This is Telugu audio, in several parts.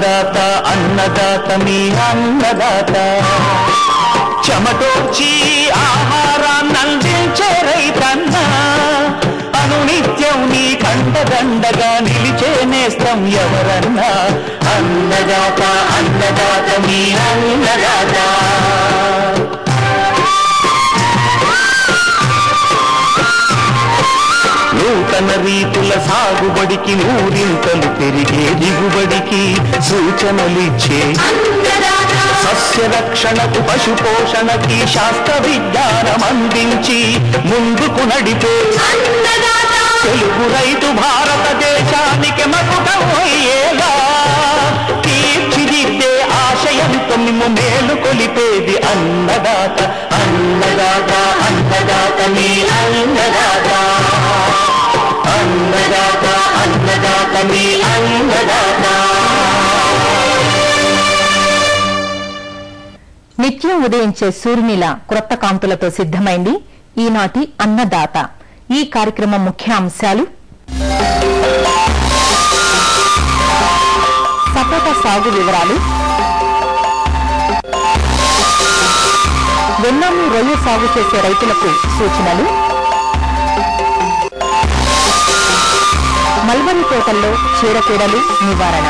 అన్నదాత అన్నదాత మీ అన్నదాత చెమటోర్చి ఆహారాన్నందించే రైతన్న అనునిత్యం నీ కండదండగా నిలిచే నేస్తం ఎవరన్నా అన్నదాత అన్నదాత మీ అన్నదాత నూతన రీతుల సాగుబడికి నూరింతలు పెరిగే దిగుబడికి సూచనలిచ్చే సస్య రక్షణకు పశు పోషణకి శాస్త్ర విజ్ఞానం అందించి ముందుకు నడిపే తెలుగు రైతు భారతదేశానికి మకుటం అయ్యేలా తీర్చిదిద్దే ఆశయంతో మిమ్ము మేలు కొలిపేది అన్నదాత అన్నదాత అన్నదాత మీ అన్నదాత అన్నదాత అన్నదాత మీ అన్నదాత. నిత్యం ఉదయించే సూర్యునిలా క్రొత్త కాంతులతో సిద్ధమైంది ఈనాటి అన్నదాత. ఈ కార్యక్రమం ముఖ్య అంశాలు: సపోటా సాగు వివరాలు, వెన్నాము రొయ్య సాగు చేసే రైతులకు సూచనలు, మల్బరీ తోటల్లో చీడపీడలు నివారణ.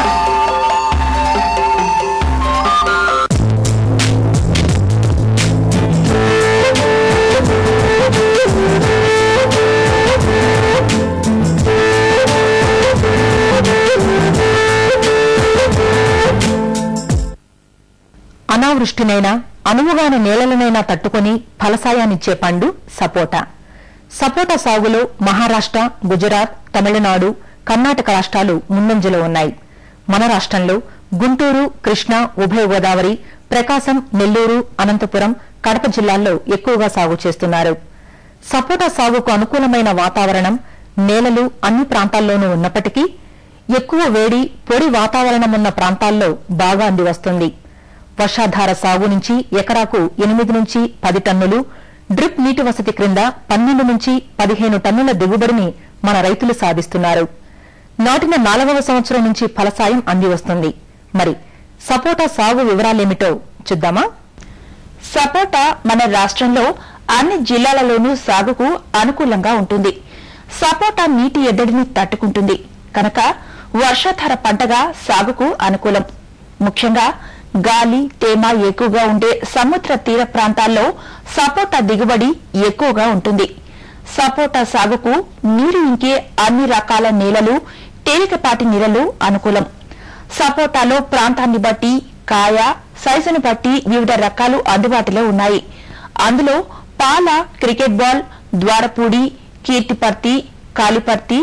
అనావృష్టినైనా అనువుగాని నేలలనైనా తట్టుకుని ఫలసాయాన్నిచ్చే పండు సపోటా. సపోటా సాగులో మహారాష్ట్ర, గుజరాత్, తమిళనాడు, కర్ణాటక రాష్ట్రాలు ముందంజలో ఉన్నాయి. మన రాష్ట్రంలో గుంటూరు, కృష్ణా, ఉభయ గోదావరి, ప్రకాశం, నెల్లూరు, అనంతపురం, కడప జిల్లాల్లో ఎక్కువగా సాగు చేస్తున్నారు. సపోటా సాగుకు అనుకూలమైన వాతావరణం, నేలలు అన్ని ప్రాంతాల్లోనూ ఉన్నప్పటికీ ఎక్కువ వేడి, పొడి వాతావరణం ఉన్న ప్రాంతాల్లో బాగా అందివస్తుంది. వర్షాధార సాగు నుంచి ఎకరాకు 8 నుంచి 10 టన్నులు, డ్రిప్ నీటి వసతి క్రింద 12 నుంచి 15 టన్నుల దిగుబడిని మన రైతులు సాధిస్తున్నారు. నాటిన 4వ సంవత్సరం నుంచి ఫలసాయం అందివస్తుంది. మరి సపోటా సాగు వివరాలేమిటో చూద్దామా? సపోటా మన రాష్ట్రంలో అన్ని జిల్లాలలోనూ సాగుకు అనుకూలంగా ఉంటుంది. సపోటా నీటి ఎద్దడిని తట్టుకుంటుంది కనుక వర్షాధార పంటగా సాగుకు అనుకూలం. ముఖ్యంగా గాలి, తేమ ఎక్కువగా ఉండే సముద్ర తీర ప్రాంతాల్లో సపోటా దిగుబడి ఎక్కువగా ఉంటుంది. సపోటా సాగుకు నీరు ఇంకే అన్ని రకాల నేలలు, తేలికపాటి నేలలు అనుకూలం. సపోటాలో ప్రాంతాన్ని బట్టి, కాయ సైజును బట్టి వివిధ రకాలు అందుబాటులో ఉన్నాయి. అందులో పాల, క్రికెట్ బాల్, ద్వారపూడి, కీర్తిపర్తి, కాలిపర్తి,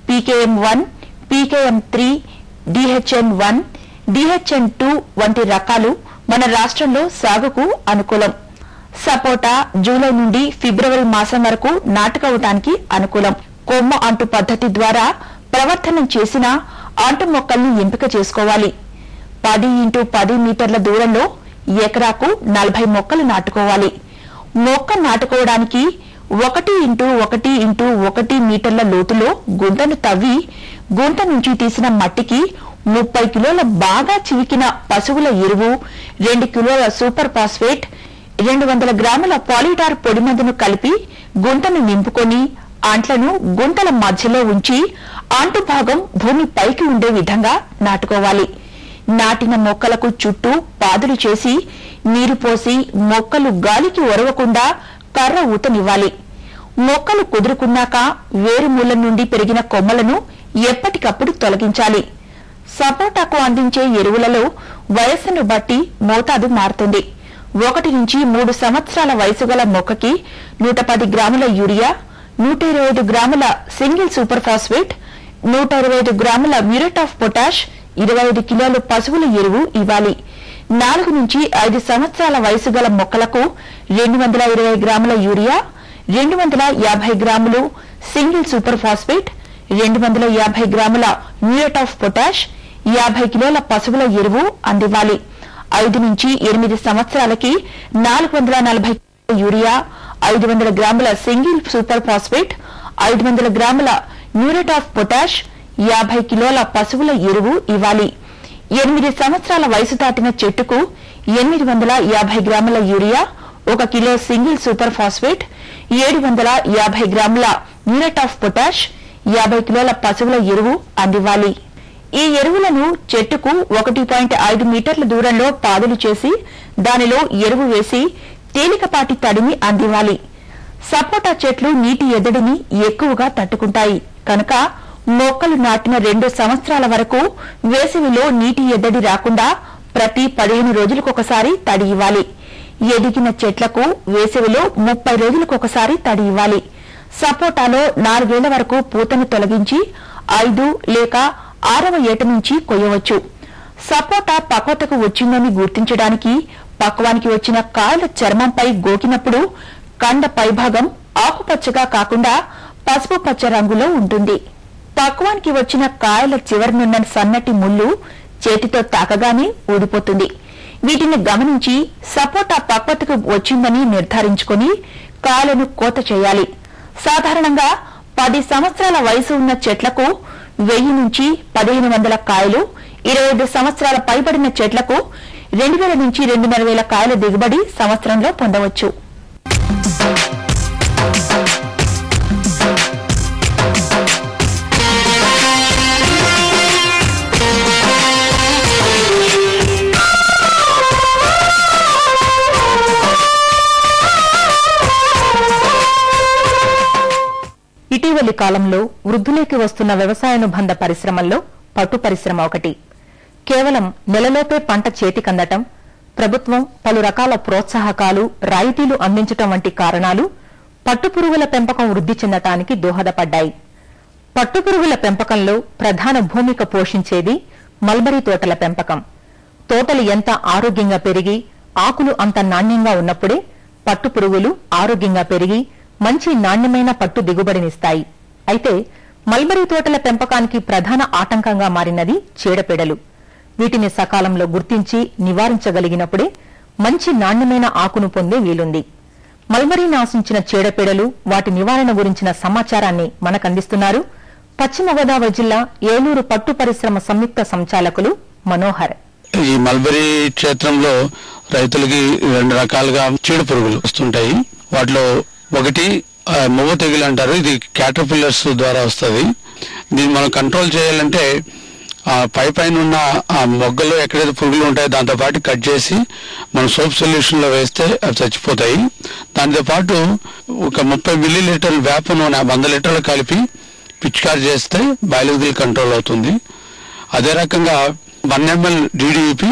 పీకేఎం1, పీకేఎం3, డిహెచ్ఎన్1, డిహెచ్ఎన్2 వంటి రకాలు మన రాష్ట్రంలో సాగుకు అనుకూలం. సపోటా జూలై నుండి ఫిబ్రవరి మాసం వరకు నాటుకోవటానికి అనుకూలం. కొమ్మ అంటు పద్ధతి ద్వారా ప్రవర్తనం చేసిన అంటు మొక్కల్ని ఎంపిక చేసుకోవాలి. 10x10 మీటర్ల దూరంలో ఎకరాకు 40 మొక్కలు నాటుకోవాలి. మొక్క నాటుకోవడానికి 1x1x1 మీటర్ల లోతులో గుంతను తవ్వి గుంత నుంచి తీసిన మట్టికి 30 కిలోల బాగా చివికిన పశువుల ఎరువు, 2 కిలోల సూపర్ ఫాస్ఫేట్, 200 గ్రాముల పాలిటార్ పొడి మందును కలిపి గుంతను నింపుకొని అంట్లను గుంతల మధ్యలో ఉంచి అంటు భాగం భూమి పైకి ఉండే విధంగా నాటుకోవాలి. నాటిన మొక్కలకు చుట్టూ పాదులు చేసి నీరు పోసి మొక్కలు గాలికి ఒరవకుండా కర్ర ఊతనివ్వాలి. మొక్కలు కుదురుకున్నాక వేరుమూల నుండి పెరిగిన కొమ్మలను ఎప్పటికప్పుడు తొలగించాలి. సపోటాకు అందించే ఎరువులలో వయస్సును బట్టి మోతాదు మారుతుంది. 1 నుంచి 3 సంవత్సరాల వయసు గల మొక్కకి 110 గ్రాముల యూరియా, 125 గ్రాముల సింగిల్ సూపర్ ఫాస్ఫేట్, 125 గ్రాముల మ్యూరేట్ ఆఫ్ పొటాష్, 25 కిలోలు పశువుల ఎరువు ఇవ్వాలి. 4 నుంచి 5 సంవత్సరాల వయసు గల మొక్కలకు 220 గ్రాముల యూరియా, 250 గ్రాములు సింగిల్ సూపర్ ఫాస్ఫేట్, 250 గ్రాముల మ్యూరేట్ ఆఫ్ పొటాష్, 50 కిలోల పశువుల ఎరువు అందివ్వాలి. 5 నుంచి 8 సంవత్సరాలకి 440 యూరియా, 500 గ్రాముల సింగిల్ సూపర్ ఫాస్ఫేట్, 500 గ్రాముల మ్యూరేట్ ఆఫ్ పొటాష్, 50 కిలోల పశువుల ఎరువు ఇవ్వాలి. 8 సంవత్సరాల వయసు దాటిన చెట్టుకు 850 గ్రాముల urea, 1 kilo single super phosphate, 750 గ్రాముల మ్యూరేట్ ఆఫ్ పొటాష్, 50 కిలోల పశువుల ఎరువు అందివ్వాలి. ఈ ఎరువులను చెట్టుకు 1.5 మీటర్ల దూరంలో పాదులు చేసి దానిలో ఎరువు వేసి తేలికపాటి తడిని అందివ్వాలి. సపోటా చెట్లు నీటి ఎద్దడిని ఎక్కువగా తట్టుకుంటాయి కనుక మొక్కలు నాటిన 2 సంవత్సరాల వరకు వేసవిలో నీటి ఎద్దడి రాకుండా ప్రతి 15 రోజులకొకసారి తడి ఇవ్వాలి. ఎదిగిన చెట్లకు వేసవిలో 30 రోజులకొకసారి తడి ఇవ్వాలి. సపోటాలో 4 ఏళ్ల వరకు పూతను తొలగించి 5 లేక 6వ ఏట నుంచి కొయ్యవచ్చు. సపోటా పక్వతకు వచ్చిందని గుర్తించడానికి పక్వానికి వచ్చిన కాయల చర్మంపై గోకినప్పుడు కండ పైభాగం ఆకుపచ్చగా కాకుండా పసుపు పచ్చ రంగులో ఉంటుంది. పక్వానికి వచ్చిన కాయల చివరనున్న సన్నటి ముళ్ళు చేతితో తాకగానే ఊడిపోతుంది. వీటిని గమనించి సపోటా పక్వతకు వచ్చిందని నిర్ధారించుకుని కాయలను కోత చేయాలి. సాధారణంగా 10 సంవత్సరాల వయసు ఉన్న చెట్లకు 1000 నుంచి 1500 కాయలు, 25 సంవత్సరాల పైబడిన చెట్లకు 2000 నుంచి 2500 కాయల దిగుబడి సంవత్సరంలో పొందవచ్చు. ఇటీవలి కాలంలో వృద్ధిలోకి వస్తున్న వ్యవసాయానుబంధ పరిశ్రమల్లో పట్టు పరిశ్రమ ఒకటి. కేవలం నెలలోపే పంట చేతికందటం, ప్రభుత్వం పలు రకాల ప్రోత్సాహకాలు, రాయితీలు అందించటం వంటి కారణాలు పట్టుపురుగుల పెంపకం వృద్ధి చెందటానికి దోహదపడ్డాయి. పట్టుపురుగుల పెంపకంలో ప్రధాన భూమిక పోషించేది మల్బరీ తోటల పెంపకం. తోటలు ఎంత ఆరోగ్యంగా పెరిగి ఆకులు అంత నాణ్యంగా ఉన్నప్పుడే పట్టుపురుగులు ఆరోగ్యంగా పెరిగి మంచి నాణ్యమైన పట్టు దిగుబడినిస్తాయి. అయితే మల్బరీ తోటల పెంపకానికి ప్రధాన ఆటంకంగా మారినది చీడపీడలు. వీటిని సకాలంలో గుర్తించి నివారించగలిగినప్పుడే మంచి నాణ్యమైన ఆకును పొందే వీలుంది. మల్బరీని ఆశించిన చీడపీడలు, వాటి నివారణ గురించిన సమాచారాన్ని మనకందిస్తున్నారు పశ్చిమ గోదావరి జిల్లా ఏలూరు పట్టు పరిశ్రమ సంయుక్త సంచాలకులు మనోహర్. ఈ మల్బరీ క్షేత్రంలో రైతులకి 2 రకాలుగా చీడపురుగులు వస్తుంటాయి. వాటిలో ఒకటి మొవ్వ తెగులు అంటారు. ఇది క్యాటర్పిల్లర్స్ ద్వారా వస్తుంది. దీన్ని మనం కంట్రోల్ చేయాలంటే పైన ఉన్న ఆ మొగ్గలు ఎక్కడైతే పురుగులు ఉంటాయో దాంతో పాటు కట్ చేసి మనం సోప్ సొల్యూషన్ లో వేస్తే అవి చచ్చిపోతాయి. దాంతో పాటు ఒక 30 మిల్లీలీటర్ల వేప నూనె 100 లీటర్లు కలిపి పిచికారి చేస్తే బయలుదేరి కంట్రోల్ అవుతుంది. అదే రకంగా 1 ml DDP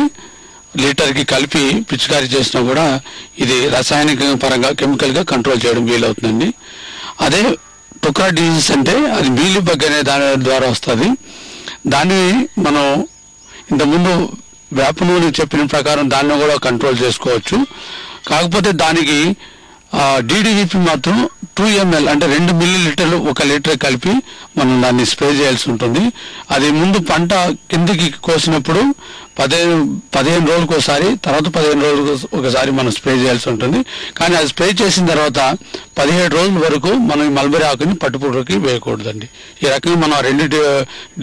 లీటర్ కి కలిపి పిచికారి చేసినా కూడా ఇది రసాయనిక పరంగా కెమికల్ గా కంట్రోల్ చేయడం వీలవుతుందండి. అదే టుక్రా డిజీజ్ అంటే అది మీలీ బగ్ అనే దాని ద్వారా వస్తుంది. దాన్ని మనం ఇంతకుముందు వేప నూనె చెప్పిన ప్రకారం దాన్ని కూడా కంట్రోల్ చేసుకోవచ్చు. కాకపోతే దానికి DDP మాత్రం 2 ml అంటే 2 మిల్లీలీటర్లు 1 లీటర్ కలిపి మనం దాన్ని స్ప్రే చేయాల్సి ఉంటుంది. అది ముందు పంట కిందికి కోసినప్పుడు 15 రోజులకు ఒకసారి, తర్వాత 15 రోజులకు ఒకసారి మనం స్ప్రే చేయాల్సి ఉంటుంది. కానీ అది స్ప్రే చేసిన తర్వాత 17 రోజుల వరకు మనం మల్బరీ ఆకుని పట్టుపురుగుకి వేయకూడదండి. ఈ రకంగా మనం 2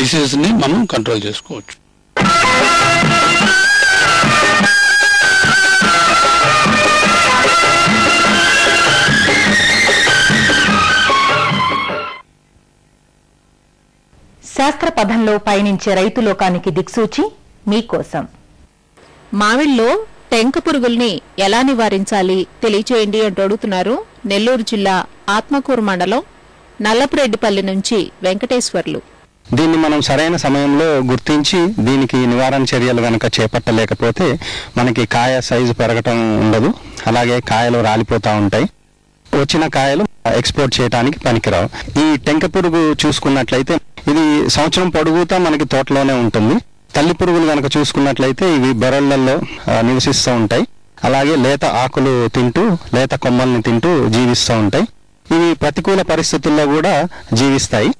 డిసీజెస్ ని మనం కంట్రోల్ చేసుకోవచ్చు. శాస్త్ర పథంలో పయనించే రైతు లోకానికి దిక్సూచి మీకోసం. మామిడిలో టెంక పురుగుల్ని ఎలా నివారించాలి తెలియచేయండి అంటూ అడుగుతున్నారు నెల్లూరు జిల్లా ఆత్మకూరు మండలం నల్లపురెడ్డిపల్లి నుంచి వెంకటేశ్వర్లు. దీన్ని మనం సరైన సమయంలో గుర్తించి దీనికి నివారణ చర్యలు గనక చేపట్టలేకపోతే మనకి కాయ సైజు పెరగటం ఉండదు, అలాగే కాయలు రాలిపోతా ఉంటాయి. వచ్చిన కాయలు ఎక్స్పోర్ట్ చేయడానికి పనికిరావు. ఈ టెంక పురుగు చూసుకున్నట్లయితే ఇది సంవత్సరం పొడుగుతా మనకి తోటలోనే ఉంటుంది. తల్లి పురుగులు గనక చూసుకున్నట్లయితే ఇవి బొరళ్లలో నివసిస్తూ ఉంటాయి. అలాగే లేత ఆకులు తింటూ, లేత కొమ్మల్ని తింటూ జీవిస్తూ ఉంటాయి. ఇవి ప్రతికూల పరిస్థితుల్లో కూడా జీవిస్తాయి.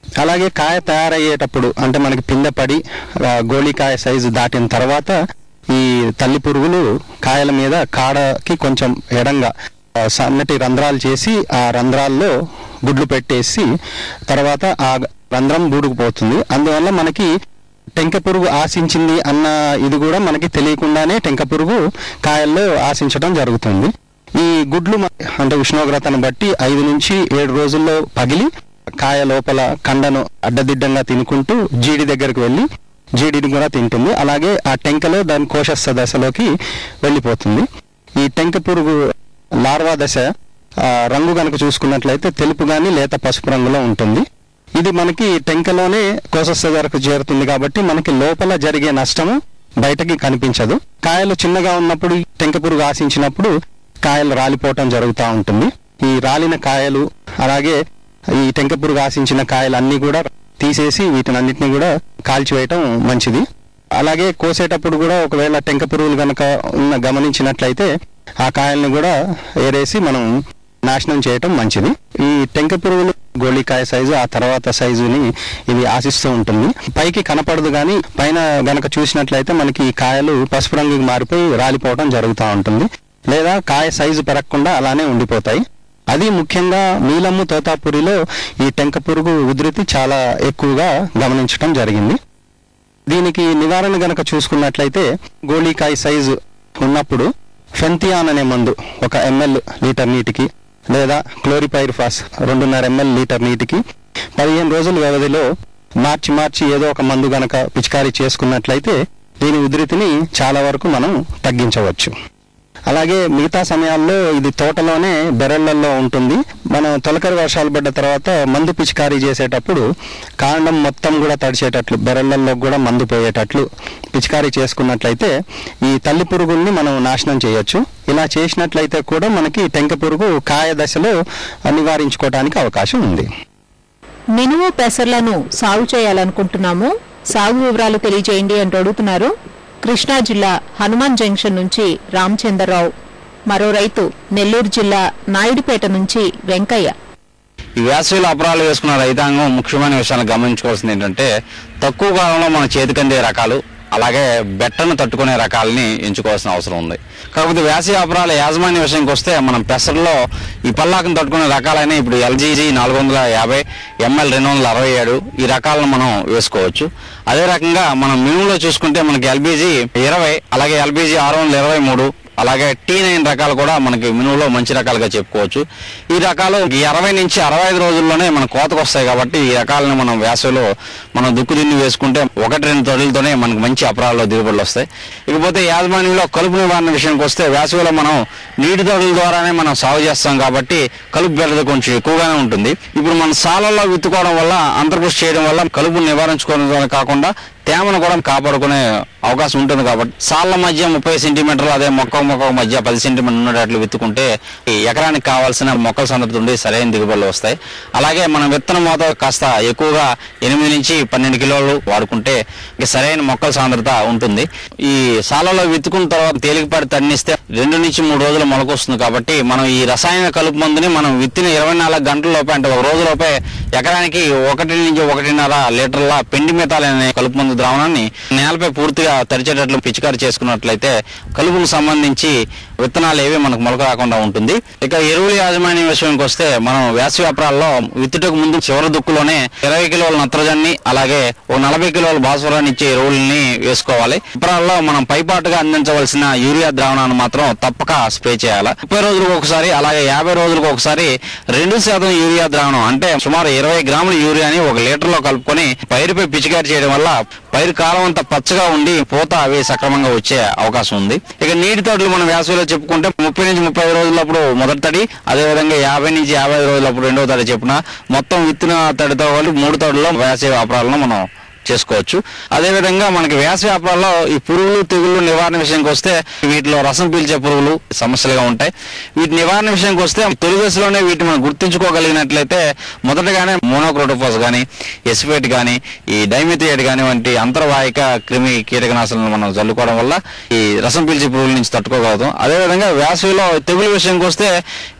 అలాగే కాయ తయారయ్యేటప్పుడు అంటే మనకి పిందె పడి గోళీకాయ సైజు దాటిన తర్వాత ఈ తల్లి పురుగులు కాయల మీద కాడకి కొంచెం ఎడంగా సన్నటి రంధ్రాలు చేసి ఆ రంధ్రాల్లో గుడ్లు పెట్టేసి తర్వాత ఆ రంధ్రం బూడుకుపోతుంది. అందువల్ల మనకి టెంక పురుగు ఆశించింది అన్న ఇది కూడా మనకి తెలియకుండానే టెంక పురుగు కాయల్లో ఆశించడం జరుగుతుంది. ఈ గుడ్లు అంటే ఉష్ణోగ్రతను బట్టి 5 నుంచి 7 రోజుల్లో పగిలి కాయ లోపల కండను అడ్డదిడ్డంగా తినుకుంటూ జీడి దగ్గరకు వెళ్ళి జీడిని కూడా తింటుంది. అలాగే ఆ టెంకలో దాని కోశస్థ దశలోకి వెళ్ళిపోతుంది. ఈ టెంక పురుగు లార్వా దశ రంగు కనుక చూసుకున్నట్లయితే తెలుపు గాని లేత పసుపు రంగులో ఉంటుంది. ఇది మనకి టెంకలోనే కోశస్థ దశకు చేరుతుంది కాబట్టి మనకి లోపల జరిగే నష్టము బయటకి కనిపించదు. కాయలు చిన్నగా ఉన్నప్పుడు టెంక పురుగు ఆశించినప్పుడు కాయలు రాలిపోవటం జరుగుతూ ఉంటుంది. ఈ రాలిన కాయలు అలాగే ఈ టెంక పురుగు ఆశించిన కాయలు అన్ని కూడా తీసేసి వీటినన్నిటిని కూడా కాల్చివేయటం మంచిది. అలాగే కోసేటప్పుడు కూడా ఒకవేళ టెంక పురుగులు కనుక గమనించినట్లయితే ఆ కాయల్ని కూడా ఏరేసి మనం నాశనం చేయటం మంచిది. ఈ టెంక పురుగులు గోళీకాయ సైజు ఆ తర్వాత సైజుని ఇది ఆశిస్తూ ఉంటుంది. పైకి కనపడదు కానీ పైన గనక చూసినట్లయితే మనకి ఈ కాయలు పసుపు రంగుకి మారిపోయి రాలిపోవటం జరుగుతూ ఉంటుంది. లేదా కాయ సైజు పెరగకుండా అలానే ఉండిపోతాయి. అది ముఖ్యంగా నీలమ్ము తోతాపురిలో ఈ టెంక పురుగు ఉధృతి చాలా ఎక్కువగా గమనించడం జరిగింది. దీనికి నివారణ గనక చూసుకున్నట్లయితే గోళీకాయ సైజు ఉన్నప్పుడు ఫెంథియాన్ అనే మందు 1 ml లీటర్ నీటికి లేదా క్లోరిపైరిఫాస్ 2.5 ml లీటర్ నీటికి 15 రోజుల వ్యవధిలో మార్చి ఏదో ఒక మందు గనక పిచికారీ చేసుకున్నట్లయితే దీని ఉధృతిని చాలా వరకు మనం తగ్గించవచ్చు. అలాగే మిగతా సమయాల్లో ఇది తోటలోనే బెరళ్లలో ఉంటుంది. మనం తొలకరి వర్షాలు పడ్డ తర్వాత మందు పిచికారీ చేసేటప్పుడు కాండం మొత్తం కూడా తడిచేటట్లు బెరళ్లలో కూడా మందు పోయేటట్లు పిచికారీ చేసుకున్నట్లయితే ఈ తల్లి పురుగుల్ని మనం నాశనం చేయొచ్చు. ఇలా చేసినట్లయితే కూడా మనకి టెంక పురుగు కాయ దశలో నివారించుకోవడానికి అవకాశం ఉంది. మినుము పెసర్లను సాగు చేయాలనుకుంటున్నాము, సాగు వివరాలు తెలియజేయండి అంటూ అడుగుతున్నారు కృష్ణా జిల్లా హనుమాన్ జంక్షన్ నుంచి రామచంద్రరావు. మరో రైతు నెల్లూరు జిల్లా నాయుడుపేట నుంచి వెంకయ్య. ఈ వేసవిలో అపరాలు వేసుకున్న రైతాంగం ముఖ్యమైన విషయాలు గమనించుకోవాల్సింది ఏంటంటే తక్కువ కాలంలో మన చేతికందే రకాలు అలాగే బెట్టను తట్టుకునే రకాలని ఎంచుకోవాల్సిన అవసరం ఉంది. కాకపోతే వేసవి అపరాల యాజమాన్య విషయానికి వస్తే మనం పెసర్లో ఈ పల్లాకను తట్టుకునే రకాలైన ఇప్పుడు LGG 450 ML 267 ఈ రకాలను మనం వేసుకోవచ్చు. అదే రకంగా మనం మినుములో చూసుకుంటే మనకి LBG 20 అలాగే LBG 623 అలాగే T9 రకాలు కూడా మనకి మినుములో మంచి రకాలుగా చెప్పుకోవచ్చు. ఈ రకాలు 60 నుంచి 65 రోజుల్లోనే మన కోతకు వస్తాయి కాబట్టి ఈ రకాలను మనం వేసవిలో మనం దుక్కు దిన్ని వేసుకుంటే 1-2 తొడులతోనే మనకు మంచి అపరాల్లో దిగుబడులు వస్తాయి. ఇకపోతే యాజమాన్యంలో కలుపు నివారణ విషయానికి వస్తే వేసవిలో మనం నీటి తొడుల ద్వారానే మనం సాగు చేస్తాం కాబట్టి కలుపు బెడద కొంచెం ఎక్కువగానే ఉంటుంది. ఇప్పుడు మన సాలల్లో విత్తుకోవడం వల్ల అంతర్కృషి చేయడం వల్ల కలుపును నివారించుకోవడం కాకుండా తేమను కూడా కాపాడుకునే అవకాశం ఉంటుంది కాబట్టి సాళ్ల మధ్య 30 సెంటీమీటర్లు అదే మొక్క మధ్య 10 సెంటీమీటర్లు ఉండేట్లు విత్తుకుంటే ఎకరానికి కావాల్సిన మొక్కల సాంద్రత ఉండి సరైన దిగుబడులు వస్తాయి. అలాగే మనం విత్తన మోతాదు కాస్త ఎక్కువగా 8 నుంచి 12 కిలోలు వాడుకుంటే సరైన మొక్కల సాంద్రత ఉంటుంది. ఈ సాలలో విత్తుకున్న తర్వాత తేలికపాటి తడినిస్తే 2 నుంచి 3 రోజులు మొలకొస్తుంది కాబట్టి మనం ఈ రసాయన కలుపు మందుని మనం విత్తిన 24 గంటల లోపే అంటే ఒక రోజు లోపే ఎకరానికి 1 నుంచి 1.5 లీటర్ల పెండి మెతాల్ అనే కలుపు మందు ద్రావణాన్ని నేలపై పూర్తిగా తరిచేటట్లు పిచికారి చేసుకున్నట్లయితే కలుపుకు సంబంధించి విత్తనాలు ఏవి మనకు మొలక రాకుండా ఉంటుంది. ఇక ఎరువుల యాజమాన్యం విషయానికి వస్తే మనం వేసవి అపరాల్లో విత్తుటకు ముందు చివరి దుక్కులోనే 20 కిలోల నత్రజని అలాగే 40 కిలోల భాస్వరాన్ని ఇచ్చే ఎరువుల్ని వేసుకోవాలి. అపరాల్లో మనం పైపాటుగా అందించవలసిన యూరియా ద్రావణాన్ని మాత్రం తప్పక స్ప్రే చేయాలి. 30 రోజులకు ఒకసారి అలాగే 50 రోజులకు ఒకసారి 2% యూరియా ద్రావణం అంటే సుమారు 20 గ్రాముల యూరియాని 1 లీటర్లో కలుపుకొని పైరుపై పిచికారి చేయడం వల్ల పైరు కాలం అంతా పచ్చగా ఉండి పూత అవి సక్రమంగా వచ్చే అవకాశం ఉంది. ఇక నీటి తడులు మనం వేసవిలో చెప్పుకుంటే 30 నుంచి 35 రోజులప్పుడు మొదటి తడి, అదేవిధంగా 50 నుంచి 55 రోజులప్పుడు రెండవ తడి చెప్పున మొత్తం విత్తిన తడితో వాళ్ళు 3 తడుల్లో వేసవి అపరాలను మనం చేసుకోవచ్చు. అదేవిధంగా మనకి వేసవి అపరాల్లో ఈ పురుగులు తెగుళ్ళు నివారణ విషయానికి వస్తే వీటిలో రసం పీల్చే పురుగులు సమస్యలుగా ఉంటాయి. వీటి నివారణ విషయానికి వస్తే తొలి దశలోనే వీటిని మనం గుర్తించుకోగలిగినట్లయితే మొదటగానే మోనోక్రోటోఫాస్ కానీ ఎసిఫేట్ కానీ ఈ డైమిథియేట్ కానీ వంటి అంతర్వాహిక క్రిమి కీటకనాశనాలను మనం చల్లుకోవడం వల్ల ఈ రసం పీల్చే పురుగుల నుంచి తట్టుకోగలుగుతాం. అదేవిధంగా వేసవిలో తెగులు విషయానికి వస్తే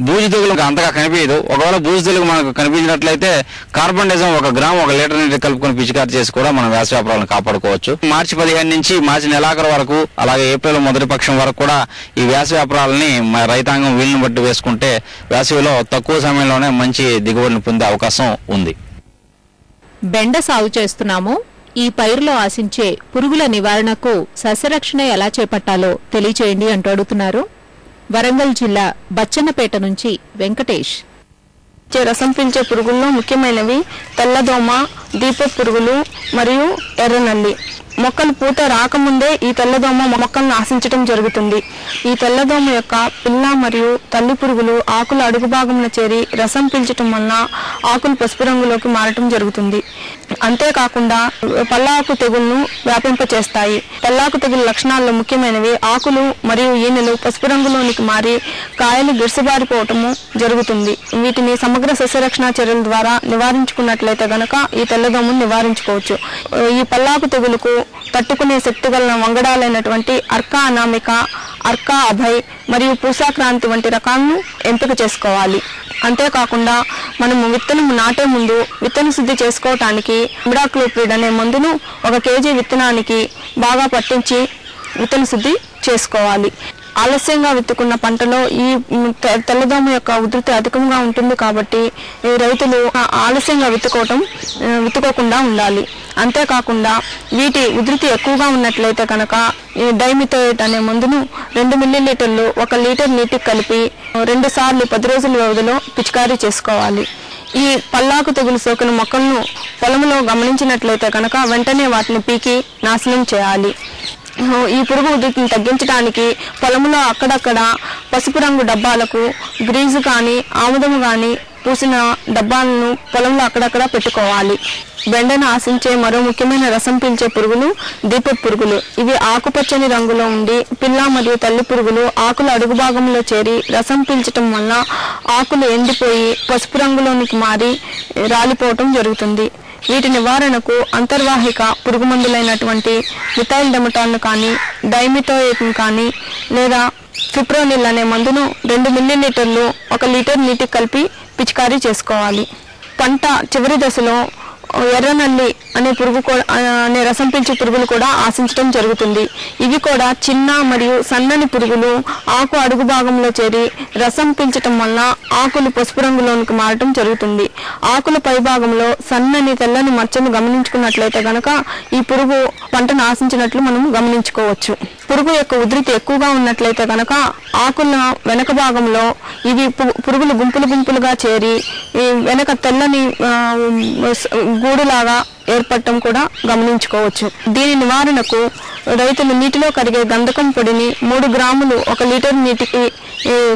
బూజు తెగులు అంతగా కనిపించదు. ఒకవేళ బూజు తెగులు మనకు కనిపించినట్లయితే కార్బన్డైజం 1 గ్రాము 1 లీటర్ నీటి కలుపుకొని పిచికారి చేసి కూడా మనం వేసవి అపరాలను కాపాడుకోవచ్చు. మార్చి 15 నుంచి మార్చి నెలాఖరు వరకు అలాగే ఏప్రిల్ మొదటి పక్షం వరకు కూడా ఈ వేసవి అపరాలని రైతాంగం వీలుని బట్టి వేసుకుంటే వేసవిలో తక్కువ సమయంలోనే మంచి దిగుబడిని పొందే అవకాశం ఉంది. బెండ సాగు చేస్తున్నాము, ఈ పైరులో ఆశించే పురుగుల నివారణకు సస్యరక్షణ ఎలా చేపట్టాలో తెలియచేయండి అంటూ అడుగుతున్నారు వరంగల్ జిల్లా బచ్చన్నపేట నుంచి వెంకటేష్. రసం పీల్చే పురుగుల్లో ముఖ్యమైనవి తెల్లదోమ, దీప పురుగులు మరియు ఎర్రనల్లి. మొక్కలు పూత రాకముందే ఈ తెల్లదోమ మొక్కలను ఆశించడం జరుగుతుంది. ఈ తెల్లదోమ యొక్క పిల్ల మరియు తల్లి పురుగులు ఆకుల అడుగు భాగంలో చేరి రసం పీల్చడం వలన ఆకులు పసుపు రంగులోకి మారటం జరుగుతుంది. అంతేకాకుండా పల్లాకు తెగుళ్లను వ్యాపింపచేస్తాయి. పల్లాకు తెగులు లక్షణాల్లో ముఖ్యమైనవి ఆకులు మరియు ఈనెలు పసుపు రంగులోనికి మారి కాయలు గిరుసుబారిపోవటము జరుగుతుంది. వీటిని సమగ్ర సస్యరక్షణ చర్యల ద్వారా నివారించుకున్నట్లయితే గనక ఈ తెల్లదోమను నివారించుకోవచ్చు. ఈ పల్లాకు తెగులుకు తట్టుకునే శక్తి గల వంగడాలైనటువంటి అర్కా అనామిక, అర్కా అభయ్ మరియు పూసాక్రాంతి వంటి రకాలను ఎంపిక చేసుకోవాలి. అంతేకాకుండా మనము విత్తనం నాటే ముందు విత్తన శుద్ధి చేసుకోవటానికి ఇమిడాక్లోప్రిడ్ అనే మందును 1 kg విత్తనానికి బాగా పట్టించి విత్తన శుద్ధి చేసుకోవాలి. ఆలస్యంగా విత్తుకున్న పంటలో ఈ తెల్లదోమ యొక్క ఉధృతి అధికంగా ఉంటుంది కాబట్టి రైతులు ఆలస్యంగా విత్తుకోకుండా ఉండాలి. అంతేకాకుండా వీటి ఉధృతి ఎక్కువగా ఉన్నట్లయితే కనుక డైమిథోయేట్ అనే మందును 2 మిల్లీలీటర్లు 1 లీటర్ నీటికి కలిపి 2 సార్లు 10 రోజుల వ్యవధిలో పిచికారీ చేసుకోవాలి. ఈ పల్లాకు తెగులు సోకిన మొక్కలను పొలంలో గమనించినట్లయితే కనుక వెంటనే వాటిని పీకి నాశనం చేయాలి. ఈ పురుగు ఉధృతిని తగ్గించడానికి పొలంలో అక్కడక్కడ పసుపు రంగు డబ్బాలకు గ్రీజు కానీ ఆముదము కానీ పూసిన డబ్బాలను పొలంలో అక్కడక్కడ పెట్టుకోవాలి. బెండను ఆశించే మరో ముఖ్యమైన రసం పీల్చే పురుగులు దీప పురుగులు. ఇవి ఆకుపచ్చని రంగులో ఉండి పిల్ల మరియు తల్లి పురుగులు ఆకుల అడుగు భాగంలో చేరి రసం పీల్చటం వలన ఆకులు ఎండిపోయి పసుపు రంగులోనికి మారి రాలిపోవటం జరుగుతుంది. వీటి నివారణకు అంతర్వాహిక పురుగు మందులైనటువంటి మిథైల్ డెమటాల్ను కానీ డైమిథోయేట్ను కానీ లేదా ఫిప్రోనిల్ అనే మందును 2 మిల్లీలీటర్లు 1 లీటర్ నీటికి కలిపి పిచికారీ చేసుకోవాలి. పంట చివరి దశలో ఎర్రనల్లి అనే పురుగు అనే రసం పీల్చే పురుగులు కూడా ఆశించడం జరుగుతుంది. ఇవి కూడా చిన్న మరియు సన్నని పురుగులు ఆకు అడుగు భాగంలో చేరి రసం పీల్చడం వలన ఆకులు పసుపు రంగులోనికి మారటం జరుగుతుంది. ఆకుల పై భాగంలో సన్నని తెల్లని మచ్చను గమనించుకున్నట్లయితే గనక ఈ పురుగు పంటను ఆశించినట్లు మనం గమనించుకోవచ్చు. పురుగు యొక్క ఉధృతి ఎక్కువగా ఉన్నట్లయితే కనుక ఆకుల వెనక భాగంలో ఇవి పురుగులు గుంపులుగా చేరి వెనక తెల్లని గూడులాగా ఏర్పడటం కూడా గమనించుకోవచ్చు. దీని నివారణకు రైతులు నీటిలో కరిగే గంధకం పొడిని 3 గ్రాములు 1 లీటర్ నీటికి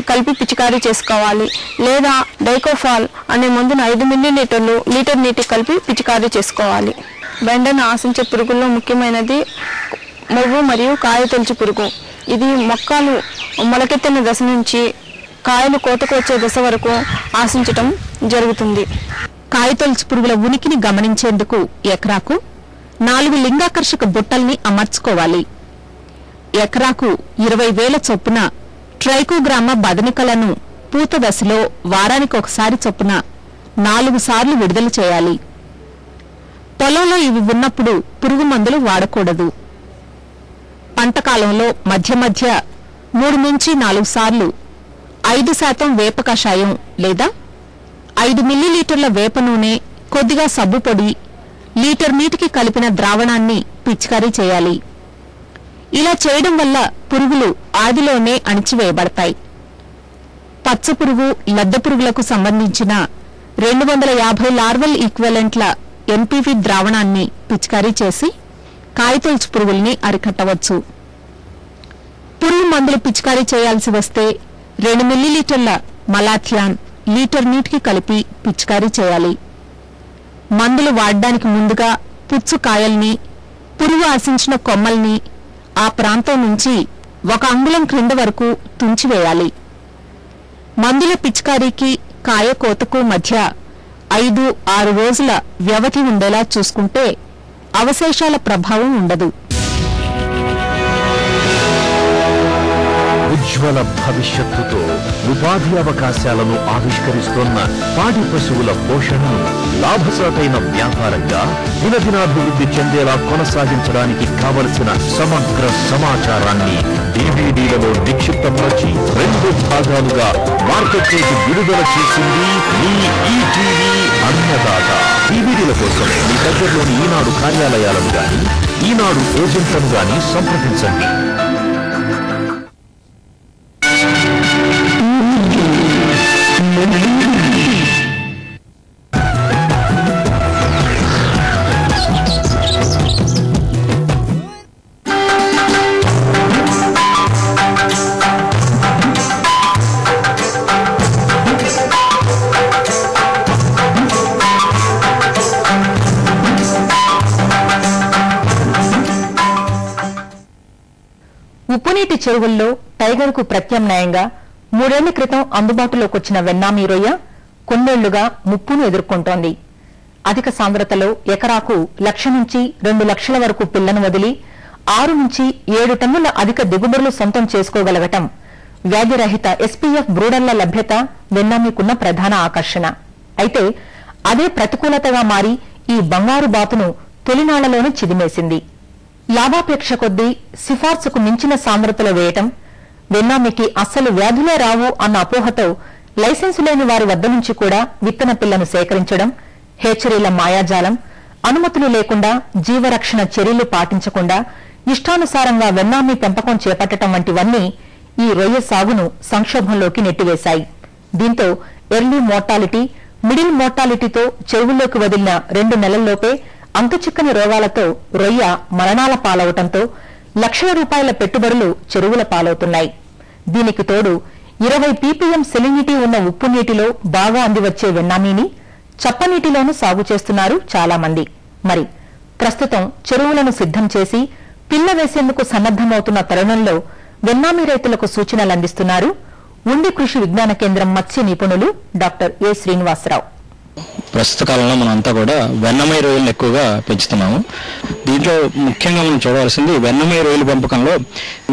కలిపి పిచికారీ చేసుకోవాలి. లేదా డైకోఫాల్ అనే మందును 5 మిల్లీలీటర్లు లీటర్ నీటికి కలిపి పిచికారీ చేసుకోవాలి. బెండను ఆశించే పురుగుల్లో ముఖ్యమైనది మొవ్వు మరియు కాయ తొలుచు పురుగు. ఇది మొక్కలు మొలకెత్తిన దశ నుంచి కాయలు కోతకు వచ్చే దశ వరకు ఆశించటం జరుగుతుంది. కాయతొలుచు పురుగుల ఉనికిని గమనించేందుకు ఎకరాకు 4 లింగాకర్షక బుట్టల్ని అమర్చుకోవాలి. ఎకరాకు 20,000 చొప్పున ట్రైకోగ్రామా బదనికలను పూత దశలో వారానికి ఒకసారి చొప్పున 4 సార్లు విడుదల చేయాలి. పొలంలో ఇవి ఉన్నప్పుడు పురుగు మందులు వాడకూడదు. పంటకాలంలో మధ్య 3 నుంచి 4 సార్లు 5% వేప కషాయం లేదా 5 మిల్లీలీటర్ల వేప నూనె, కొద్దిగా సబ్బు పొడి, లీటర్ నీటికి కలిపిన ద్రావణాన్ని పిచికారీ చేయాలి. ఇలా చేయడం వల్ల పురుగులు ఆదిలోనే అణిచివేయబడతాయి. పచ్చ పురుగు, లద్దె పురుగులకు సంబంధించిన 250 లార్వల్ ఈక్వెలెంట్ల ఎన్పీవీ ద్రావణాన్ని పిచికారీ చేసి కాయతొలుచు పురుగుల్ని అరికట్టవచ్చు. పురుగు మందులు పిచికారీ చేయాల్సి వస్తే 2 మిల్లీలీటర్ల మలాథియాన్ లీటర్ నీటికి కలిపి పిచికారీ చేయాలి. మందులు వాడడానికి ముందుగా పుచ్చు కాయల్ని, పురుగు ఆశించిన కొమ్మల్ని ఆ ప్రాంతం నుంచి 1 అంగుళం క్రింద వరకు తుంచివేయాలి. మందుల పిచికారీకి కాయ కోతకు మధ్య 5-6 రోజుల వ్యవధి ఉండేలా చూసుకుంటే అవశేషాల ప్రభావం ఉండదు. ఉజ్వల భవిష్యత్తుతో ఉపాధి అవకాశాలను ఆవిష్కరిస్తోన్న పాడి పశువుల పోషణను లాభసాటైన వ్యాపారంగా దినదినాభివృద్ధి చెందేలా కొనసాగించడానికి కావలసిన సమగ్ర సమాచారాన్ని డివిడీలలో నిక్షిప్తపరచి 2 భాగాలుగా మార్కెట్లోకి విడుదల చేసింది మీ ఈటీవీ అన్నదాత. డివిడీల కోసం మీ దగ్గరలోని ఈనాడు కార్యాలయాలను గాని ఈనాడు ఏజెంట్లను గాని సంప్రదించండి. ఉప్పునీటి చెరువుల్లో టైగర్ కు ప్రత్యామ్నాయంగా 3 ఏళ్ల క్రితం అందుబాటులోకొచ్చిన వెన్నామీ రొయ్య కొన్నేళ్లుగా ముప్పును ఎదుర్కొంటోంది. అధిక సాంద్రతలో ఎకరాకు 1,00,000 నుంచి 2 లక్షల వరకు పిల్లను వదిలి 6 నుంచి 7 టన్నుల అధిక దిగుబడులు సొంతం చేసుకోగలగటం వ్యాధిరహిత ఎస్పీఎఫ్ బ్రూడర్ల లభ్యత వెన్నామీకున్న ప్రధాన ఆకర్షణ. అయితే అదే ప్రతికూలతగా మారి ఈ బంగారు బాతును తొలినాళ్లలోనే చిదిమేసింది. లాభాపేక్ష కొద్దీ సిఫార్సుకు మించిన సాంద్రతలో వేయటం, వెన్నామికి అస్సలు వ్యాధులే రావు అన్న అపోహతో లైసెన్సు లేని వారి వద్ద నుంచి కూడా విత్తన పిల్లను సేకరించడం, హేచరీల మాయాజాలం, అనుమతులు లేకుండా జీవరక్షణ చర్యలు పాటించకుండా ఇష్టానుసారంగా వెన్నామి పెంపకం చేపట్టడం వంటివన్నీ ఈ రొయ్య సాగును సంక్షోభంలోకి నెట్టివేశాయి. దీంతో ఎర్లీ మోర్టాలిటీ, మిడిల్ మోర్టాలిటీతో చెరువుల్లోకి వదిలిన 2 నెలల్లోపే అంతుచిక్కని రోగాలతో రొయ్య మరణాల పాలవటంతో లక్షల రూపాయల పెట్టుబడులు చెరువుల పాలవుతున్నాయి. దీనికి తోడు 20 పీపీఎం సెలినిటీ ఉన్న ఉప్పు నీటిలో బాగా అందివచ్చే వెన్నామీని చప్పనీటిలోనూ సాగు చేస్తున్నారు చాలా మంది. మరి ప్రస్తుతం చెరువులను సిద్ధం చేసి పిల్ల వేసేందుకు సన్నద్దమవుతున్న తరుణంలో వెన్నామీ రైతులకు సూచనలు అందిస్తున్నారు ఉండి కృషి విజ్ఞాన కేంద్రం మత్స్య నిపుణులు డాక్టర్ ఏ శ్రీనివాసరావు. ప్రస్తుత కాలంలో మనంతా కూడా వెన్నమై రొయ్యలను ఎక్కువగా పెంచుతున్నాము. దీంట్లో ముఖ్యంగా మనం చూడవలసింది వెన్నమై రొయ్యల పెంపకంలో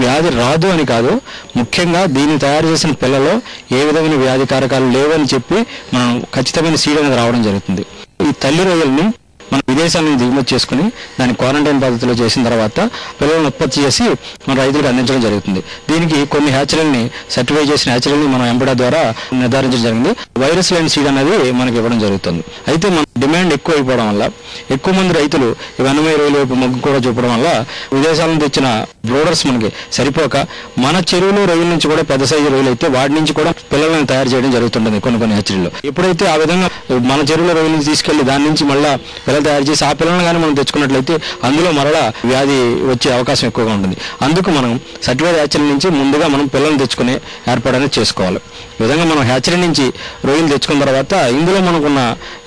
వ్యాధి రాదు అని కాదు, ముఖ్యంగా దీన్ని తయారు చేసిన పిల్లలో ఏ విధమైన వ్యాధి కారకాలు లేవని చెప్పి మనం ఖచ్చితమైన సీడ్ అనేది రావడం జరుగుతుంది. ఈ తల్లి రొయ్యల్ని మన విదేశాల నుంచి దిగుమతి చేసుకుని దాన్ని క్వారంటైన్ పద్ధతిలో చేసిన తర్వాత పిల్లలను ఉత్పత్తి చేసి మన రైతులకు అందించడం జరుగుతుంది. దీనికి కొన్ని హ్యాచరీని సర్టిఫై చేసిన హ్యాచరీని మనం ఎంపడా ద్వారా నిర్ధారించడం జరిగింది. వైరస్ లేని సీడ్ అనేది మనకి ఇవ్వడం జరుగుతుంది. అయితే మన డిమాండ్ ఎక్కువ అయిపోవడం వల్ల ఎక్కువ మంది రైతులు వెన్నమై రొయ్యల వైపు మొగ్గు కూడా చూపడం వల్ల విదేశాల నుంచి తెచ్చిన బ్రోడర్స్ మనకి సరిపోక మన చెరువులో రొయ్యల నుంచి కూడా పెద్ద సైజు రొయ్యలు అయితే వాటి నుంచి కూడా పిల్లలను తయారు చేయడం జరుగుతుంటుంది కొన్ని హ్యాచరీలో. ఎప్పుడైతే ఆ విధంగా మన చెరువులో రొయ్యలు తీసుకెళ్లి దాని నుంచి మళ్ళా పిల్లలు తయారు చేసి ఆ పిల్లలను కానీ మనం తెచ్చుకున్నట్లయితే అందులో మరలా వ్యాధి వచ్చే అవకాశం ఎక్కువగా ఉంటుంది. అందుకు మనం సర్టిఫైడ్ హ్యాచరీ నుంచి ముందుగా మనం పిల్లల్ని తెచ్చుకునే ఏర్పాటు అనేది చేసుకోవాలి. ఈ విధంగా మనం హ్యాచరీ నుంచి రొయ్యలు తెచ్చుకున్న తర్వాత ఇందులో మనకున్న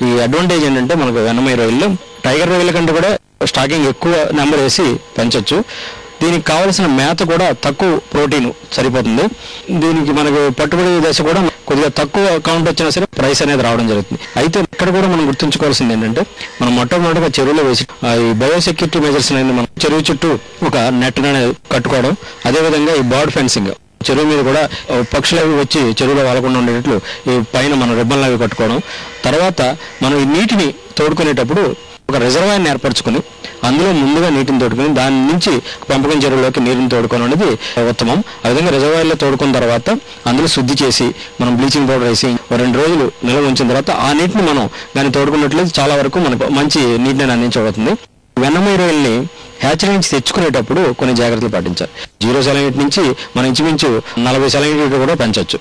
ఈ అడ్వాంటేజ్ ఏంటంటే మనకు వెన్నమై రొయ్యలు టైగర్ రొయ్యల కంటే కూడా స్టాకింగ్ ఎక్కువ నెంబర్ వేసి పెంచొచ్చు. దీనికి కావలసిన మేత కూడా తక్కువ ప్రోటీన్ సరిపోతుంది. దీనికి మనకు పట్టుబడి దశ కూడా కొద్దిగా తక్కువ కౌంట్ వచ్చినా సరే ప్రైస్ అనేది రావడం జరుగుతుంది. అయితే ఇక్కడ కూడా మనం గుర్తుంచుకోవాల్సింది ఏంటంటే మనం మొట్టమొదటిగా చెరువులో వేసి ఈ బయోసెక్యూరిటీ మెజర్స్ అనేది మనం చెరువు చుట్టూ ఒక నెట్ అనేది కట్టుకోవడం, అదేవిధంగా ఈ బర్డ్ ఫెన్సింగ్ చెరువు మీద కూడా పక్షులు అవి వచ్చి చెరువులో వాలకుండా ఉండేటట్లు ఈ పైన మనం రిబ్బన్లు అవి కట్టుకోవడం, తర్వాత మనం ఈ నీటిని తోడుకునేటప్పుడు ఒక రిజర్వాయర్ని ఏర్పరచుకుని అందులో ముందుగా నీటిని తోడుకుని దాని నుంచి పెంపకం చెరువులోకి నీటిని తోడుకోవడం అనేది ఉత్తమం. ఆ విధంగా రిజర్వాయర్లో తోడుకున్న తర్వాత అందులో శుద్ధి చేసి మనం బ్లీచింగ్ పౌడర్ వేసి 2 రోజులు నిల్వ ఉంచిన తర్వాత ఆ నీటిని మనం దాన్ని తోడుకున్నట్లయితే చాలా వరకు మనకు మంచి నీటిని అందించబడుతుంది. వెన్నమై రొయ్యల్ని హ్యాచరీ నుంచి తెచ్చుకునేటప్పుడు కొన్ని జాగ్రత్తలు పాటించాలి. 0 సెలైనిటీ నుంచి మనం ఇంచుమించు 40 సెలైనిటీ కూడా పెంచవచ్చు.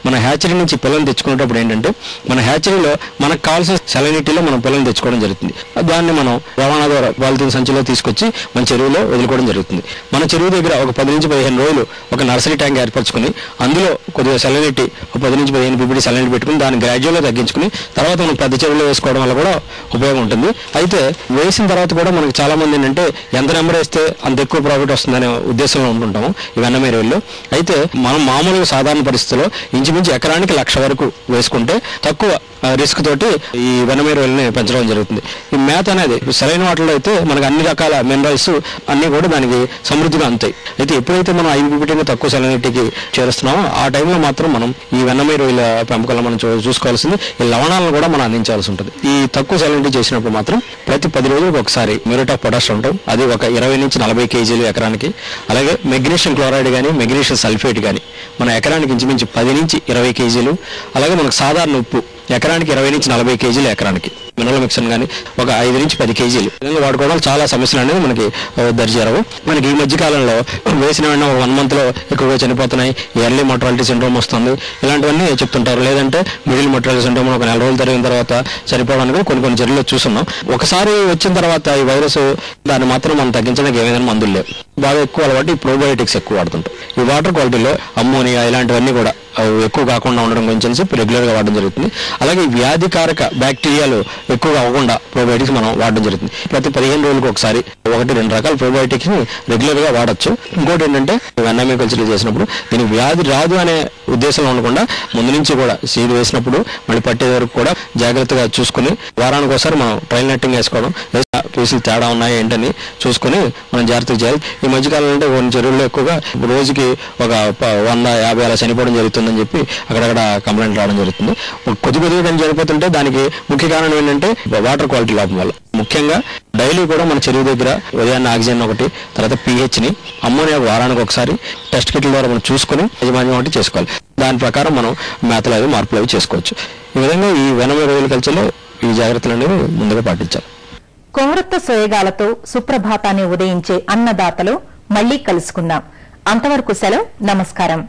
మన హ్యాచరీ నుంచి పిల్లల్ని తెచ్చుకునేటప్పుడు ఏంటంటే మన హ్యాచరీలో మనకు కావాల్సిన సెలైనిటీలో మనం పిల్లల్ని తెచ్చుకోవడం జరుగుతుంది. దాన్ని మనం రవాణా ద్వారా పాలిథీన్ సంచిలో తీసుకొచ్చి మన చెరువులో వదులుకోవడం జరుగుతుంది. మన చెరువు దగ్గర ఒక 10 నుంచి 15 రోజులు ఒక నర్సరీ ట్యాంక్ ఏర్పరచుకుని అందులో కొద్దిగా సెలైనిటీ 10 నుంచి 15 పీపీటీ సెలైనిటీ పెట్టుకుని దాన్ని గ్రాడ్యువల్గా తగ్గించుకుని తర్వాత మనం పెద్ద చెరువులో వేసుకోవడం వల్ల కూడా ఉపయోగం ఉంటుంది. అయితే వేసిన తర్వాత కూడా మనకు చాలా మంది ఏంటంటే ఎంత నెంబర్ వేస్తే అంత ఎక్కువ ప్రాఫిట్ వస్తుందనే ఉద్దేశంలో ఉంటుంటాము ఈ వెన్నమై రొయ్యల్లో. అయితే మనం మామూలుగా సాధారణ పరిస్థితుల్లో ఇంచుమించు ఇంచుమించు ఎకరానికి 1,00,000 వరకు వేసుకుంటే తక్కువ రిస్క్ తోటి ఈ వెన్నమే రొయ్యలని పెంచడం జరుగుతుంది. ఈ మేత అనేది సరైన వాటిలో అయితే మనకు అన్ని రకాల మినరల్స్ అన్ని కూడా దానికి సమృద్ధిగా అందుతాయి. అయితే ఎప్పుడైతే మనం ఐపీపీటీని తక్కువ సెలనిటీకి చేరుస్తున్నామో ఆ టైంలో మాత్రం మనం ఈ వెన్నమే రొయ్యల పెంపకంలో మనం చూసుకోవాల్సింది ఈ లవణాలను కూడా మనం అందించాల్సి ఉంటుంది. ఈ తక్కువ సెలనిటీ చేసినప్పుడు మాత్రం ప్రతి 10 రోజులకు ఒకసారి మ్యూరేట్ ఆఫ్ పొటాష్ ఉంటాం, అది ఒక 20 నుంచి 40 కేజీలు ఎకరానికి. అలాగే మెగ్నీషియం క్లోరైడ్ కానీ మెగ్నీషియం సల్ఫేట్ కానీ మన ఎకరానికి ఇంచుమించి 10 నుంచి 20 కేజీలు. అలాగే మనకు సాధారణ ఉప్పు ఎకరానికి 20 నుంచి 40 కేజీలు ఎకరానికి. మినరల్ మిక్సర్ కానీ ఒక 5 నుంచి 10 కేజీలు విధంగా వాడుకోవడం చాలా సమస్యలు అనేది మనకి దరిచేరవు. మనకి ఈ మధ్య కాలంలో వేసిన వెంటనే 1 month లో ఎక్కువగా చనిపోతున్నాయి, ఎర్లీ మోర్టాలిటీ సిండ్రోమ్ వస్తుంది, ఇలాంటివన్నీ చెప్తుంటారు. లేదంటే మిడిల్ మోర్టాలిటీ సిండ్రోమ్ ఒక 4 రోజులు జరిగిన తర్వాత చనిపోవడానికి కొన్ని చర్యలు చూస్తున్నాం. ఒకసారి వచ్చిన తర్వాత ఈ వైరస్ దాన్ని మాత్రం మనం తగ్గించడానికి ఏమైనా మందులు లేవు. బాగా ఎక్కువ అలవాటు ఈ ప్రోబయోటిక్స్ ఎక్కువ వాడుతుంటాం. ఈ వాటర్ క్వాలిటీలో అమ్మోనియా ఇలాంటివన్నీ కూడా ఎక్కువ కాకుండా ఉండడం గురించి రెగ్యులర్ గా వాడడం జరుగుతుంది. అలాగే వ్యాధికారక బ్యాక్టీరియాలు ఎక్కువగా అవ్వకుండా ప్రోబయోటిక్స్ మనం వాడడం జరుగుతుంది. ప్రతి 15 రోజులకు ఒకసారి 1-2 రకాల ప్రోబయోటిక్స్ ని రెగ్యులర్ గా వాడచ్చు. ఇంకోటి ఏంటంటే వెన్నమే కల్చర్ చేసినప్పుడు దీనికి వ్యాధి రాదు అనే ఉద్దేశంలో ఉండకుండా ముందు నుంచి కూడా సీడ్ వేసినప్పుడు మళ్ళీ పట్టే వరకు కూడా జాగ్రత్తగా చూసుకుని వారానికి ఒకసారి మనం ట్రైల్ నెట్టింగ్ వేసుకోవడం, పీసులు తేడా ఉన్నాయి ఏంటని చూసుకుని మనం జాగ్రత్తగా చేయాలి. ఈ మధ్యకాలంలో అంటే కొన్ని చెరువుల్లో ఎక్కువగా రోజుకి ఒక 100-50 అలా చనిపోవడం జరుగుతుందని చెప్పి అక్కడక్కడ కంప్లైంట్ రావడం జరుగుతుంది. కొద్దిగా కానీ చనిపోతుంటే దానికి ముఖ్య కారణం ఏంటంటే వాటర్ క్వాలిటీ లోపం వల్ల. ముఖ్యంగా డైలీ కూడా మన చెరువు దగ్గర ఉదయాన్నే ఆక్సిజన్ ఒకటి, తర్వాత pH ని, అమ్మోనియా వారానికి ఒకసారి టెస్ట్ కిట్ల ద్వారా మనం చూసుకుని యజమాన్యం ఒకటి చేసుకోవాలి. దాని ప్రకారం మనం మేతలు అవి మార్పులు అవి చేసుకోవచ్చు. ఈ విధంగా ఈ వెన్నమే రొయ్యల కల్చర్లో ఈ జాగ్రత్తలు అనేవి ముందుగా పాటించాలి. కొమరత్త సోయగాలతో సుప్రభాతాన్ని ఉదయించే అన్నదాతలు మళ్లీ కలుసుకుందాం. అంతవరకు సెలవు. నమస్కారం.